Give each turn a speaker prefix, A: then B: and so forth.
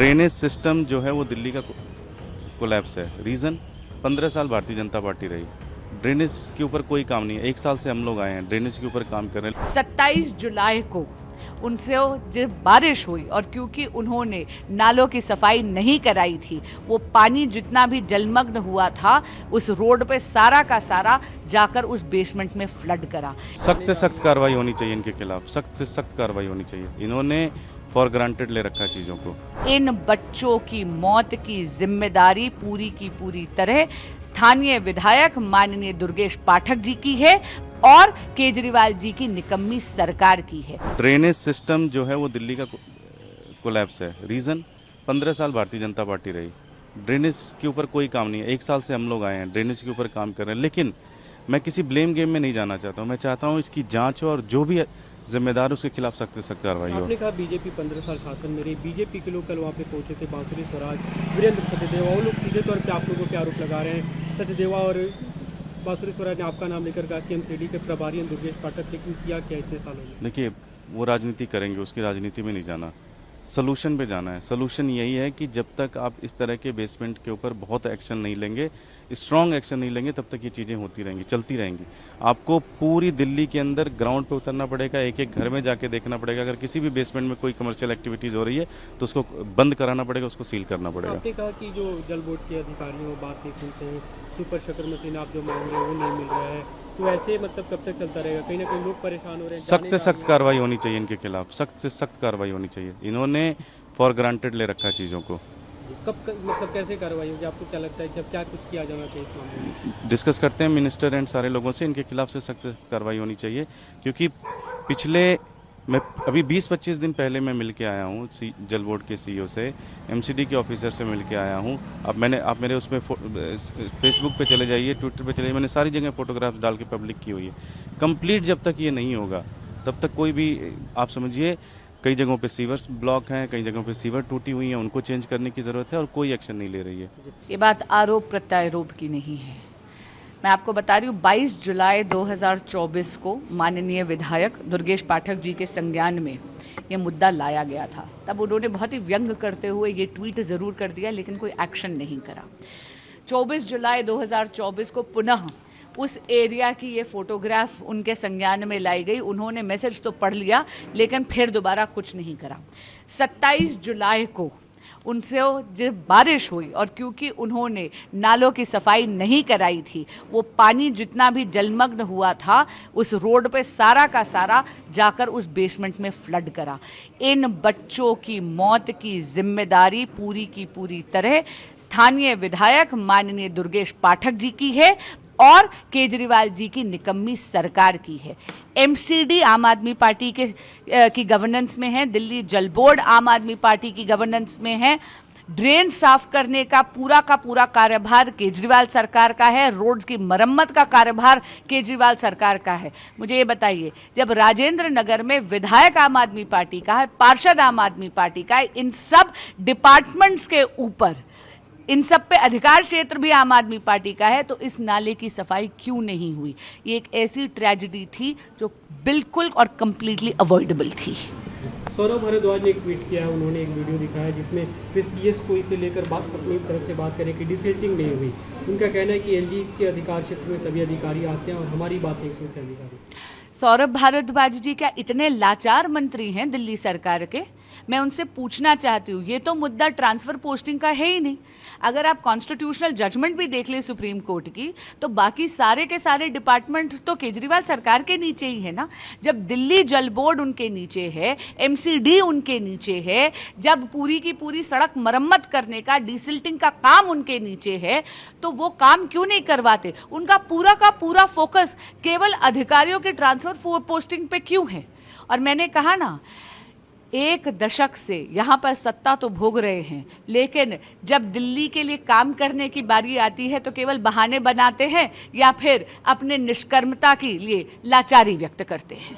A: Drainage system जो है वो दिल्ली का कोलैप्स है। रीज़न 15 साल भारतीय जनता पार्टी रही, ड्रेनेज के ऊपर कोई काम नहीं है। 1 साल से हम लोग आए हैं, ड्रेनेज के ऊपर काम कर रहे हैं।
B: 27 जुलाई को उनसे जब बारिश हुई और क्योंकि उन्होंने नालों की सफाई नहीं कराई थी, वो पानी जितना भी जलमग्न हुआ था उस रोड पे सारा का सारा जाकर उस बेसमेंट में फ्लड करा।
A: सख्त से सख्त कार्रवाई होनी चाहिए इनके खिलाफ, सख्त से सख्त कार्रवाई होनी चाहिए। इन्होंने फॉर ग्रांटेड ले रखा है चीज़ों को।
B: इन बच्चों की मौत की जिम्मेदारी पूरी की पूरी तरह स्थानीय विधायक माननीय दुर्गेश पाठक जी की है और केजरीवाल जी की निकम्मी सरकार की है।
A: ड्रेनेज सिस्टम जो है वो दिल्ली का कोलैप्स है। रीज़न 15 साल भारतीय जनता पार्टी रही, ड्रेनेज के ऊपर कोई काम नहीं है। 1 साल से हम लोग आए हैं, ड्रेनेज के ऊपर काम कर रहे हैं। लेकिन मैं किसी ब्लेम गेम में नहीं जाना चाहता हूँ। मैं चाहता हूँ इसकी जांच हो और जो भी जिम्मेदार उसके खिलाफ सख्त से सख्त कार्रवाई हो।
C: आपने कहा बीजेपी 15 साल शासन में रही, बीजेपी के लोग कल वहाँ पे पहुंचे थे, बांसुरी स्वराज, वीरेंद्र सचदेवा, वो लोग सीधे तौर पे आप लोगों पे आरोप लगा रहे हैं। सचदेवा और बांसुरी स्वराज ने आपका नाम लेकर कहा कि एमसीडी के प्रभारी हैं दुर्गेश पाठक, लेकिन किया क्या इतने सालों में?
A: देखिए, वो राजनीति करेंगे, उसकी राजनीति में नहीं जाना, सलूशन पे जाना है। सलूशन यही है कि जब तक आप इस तरह के बेसमेंट के ऊपर बहुत एक्शन नहीं लेंगे, स्ट्रॉन्ग एक्शन नहीं लेंगे, तब तक ये चीज़ें होती रहेंगी, चलती रहेंगी। आपको पूरी दिल्ली के अंदर ग्राउंड पे उतरना पड़ेगा, एक एक घर में जाके देखना पड़ेगा। अगर किसी भी बेसमेंट में कोई कमर्शियल एक्टिविटीज़ हो रही है तो उसको बंद कराना पड़ेगा, उसको सील करना पड़ेगा।
C: आपने कहा कि जो जल बोर्ड के अधिकारी वो बात नहीं सुनते हैं, सुपर शटर मशीन आप जो मांग रहे हैं वो नहीं मिल रहा है, तो ऐसे मतलब कब तक चलता रहेगा? कहीं ना कहीं लोग परेशान हो रहे हैं।
A: सख्त से सख्त कार्रवाई होनी चाहिए इनके खिलाफ, सख्त से सख्त कार्रवाई होनी चाहिए। इन्होंने फॉर ग्रांटेड ले रखा है चीज़ों को।
C: मतलब कैसे कार्रवाई होगी? आपको क्या लगता है कि अब क्या कुछ किया जाना चाहिए इस मामले में?
A: डिस्कस करते हैं मिनिस्टर एंड सारे लोगों से, इनके खिलाफ से सख्त कार्रवाई होनी चाहिए। क्योंकि मैं अभी 20-25 दिन पहले मैं मिल के आया हूँ जल बोर्ड के सीईओ से, एमसीडी के ऑफिसर से मिल के आया हूँ। आप मेरे उसमें फेसबुक पे चले जाइए, ट्विटर पे चले जाइए, मैंने सारी जगह फोटोग्राफ्स डाल के पब्लिक की हुई है। कंप्लीट जब तक ये नहीं होगा तब तक कोई भी, आप समझिए, कई जगहों पे सीवर्स ब्लॉक हैं, कई जगहों पे सीवर टूटी हुई हैं, उनको चेंज करने की ज़रूरत है और कोई एक्शन नहीं ले रही है।
B: ये बात आरोप प्रत्यारोप की नहीं है। मैं आपको बता रही हूँ 22 जुलाई 2024 को माननीय विधायक दुर्गेश पाठक जी के संज्ञान में ये मुद्दा लाया गया था। तब उन्होंने बहुत ही व्यंग करते हुए ये ट्वीट ज़रूर कर दिया, लेकिन कोई एक्शन नहीं करा। 24 जुलाई 2024 को पुनः उस एरिया की ये फोटोग्राफ उनके संज्ञान में लाई गई। उन्होंने मैसेज तो पढ़ लिया लेकिन फिर दोबारा कुछ नहीं करा। 27 जुलाई को उनसे जब बारिश हुई और क्योंकि उन्होंने नालों की सफाई नहीं कराई थी, वो पानी जितना भी जलमग्न हुआ था उस रोड पे सारा का सारा जाकर उस बेसमेंट में फ्लड करा। इन बच्चों की मौत की जिम्मेदारी पूरी की पूरी तरह स्थानीय विधायक माननीय दुर्गेश पाठक जी की है और केजरीवाल जी की निकम्मी सरकार की है। एमसीडी आम आदमी पार्टी की गवर्नेंस में है, दिल्ली जल बोर्ड आम आदमी पार्टी की गवर्नेंस में है, ड्रेन साफ करने का पूरा कार्यभार केजरीवाल सरकार का है, रोड्स की मरम्मत का कार्यभार केजरीवाल सरकार का है। मुझे ये बताइए, जब राजेंद्र नगर में विधायक आम आदमी पार्टी का है, पार्षद आम आदमी पार्टी का है, इन सब डिपार्टमेंट्स के ऊपर, इन सब पे अधिकार क्षेत्र भी आम आदमी पार्टी का है, तो इस नाले की सफाई क्यों नहीं हुई? ये एक ऐसी ट्रेजेडी थी जो बिल्कुल और कंप्लीटली अवॉइडेबल थी।
C: सौरभ भारद्वाज ने एक ट्वीट किया है, उन्होंने एक वीडियो दिखाया जिसमें वे सीएस को इसे लेकर अपनी तरफ से बात करें कि डिसेल्टिंग नहीं हुई। उनका कहना है कि एलजी के अधिकार क्षेत्र में सभी अधिकारी आते हैं और हमारी बात नहीं सुनते अधिकारी।
B: सौरभ भारद्वाज जी क्या इतने लाचार मंत्री हैं दिल्ली सरकार के? मैं उनसे पूछना चाहती हूँ, ये तो मुद्दा ट्रांसफर पोस्टिंग का है ही नहीं। अगर आप कॉन्स्टिट्यूशनल जजमेंट भी देख लें सुप्रीम कोर्ट की, तो बाकी सारे के सारे डिपार्टमेंट तो केजरीवाल सरकार के नीचे ही है ना। जब दिल्ली जल बोर्ड उनके नीचे है, एमसीडी उनके नीचे है, जब पूरी की पूरी सड़क मरम्मत करने का, डिसिल्टिंग का काम उनके नीचे है, तो वो काम क्यों नहीं करवाते? उनका पूरा का पूरा फोकस केवल अधिकारियों के ट्रांसफर पोस्टिंग पे क्यों है? और मैंने कहा ना, 1 दशक से यहाँ पर सत्ता तो भोग रहे हैं, लेकिन जब दिल्ली के लिए काम करने की बारी आती है तो केवल बहाने बनाते हैं या फिर अपने निष्कर्मता के लिए लाचारी व्यक्त करते हैं।